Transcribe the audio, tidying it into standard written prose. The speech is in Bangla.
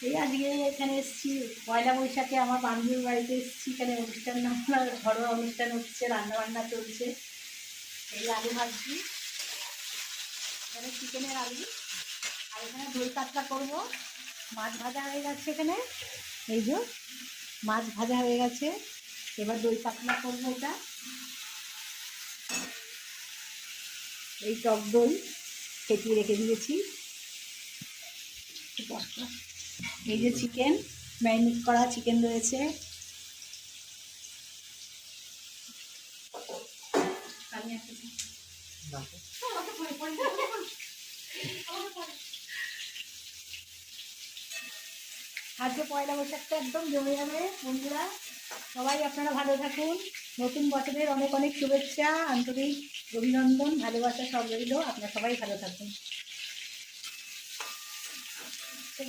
এই আজকে এখানে এসেছি পয়লা বৈশাখে আমার বান্ধবীর বাড়িতে এসেছি। এখানে অনুষ্ঠান না ঘরোয়া অনুষ্ঠান হচ্ছে, রান্নাবান্না চলছে। এই আলু ভাজছি, এখানে চিকেনের আলু, আর এখানে দই কাতলা করবো। মাছ ভাজা হয়ে গেছে এখানে, এই যে মাছ ভাজা হয়ে গেছে। এবার দই কাতলা করবো। এটা এই টক দই ফেটিয়ে রেখে দিয়েছি। এই যে চিকেন, ম্যারিনেট করা চিকেন রয়েছে। আজকে পয়লা বৈশাখটা একদম জমে যাবে বন্ধুরা। সবাই আপনারা ভালো থাকুন। নতুন বছরের অনেক অনেক শুভেচ্ছা, আন্তরিক অভিনন্দন, ভালোবাসা সব রইল। আপনারা সবাই ভালো থাকুন।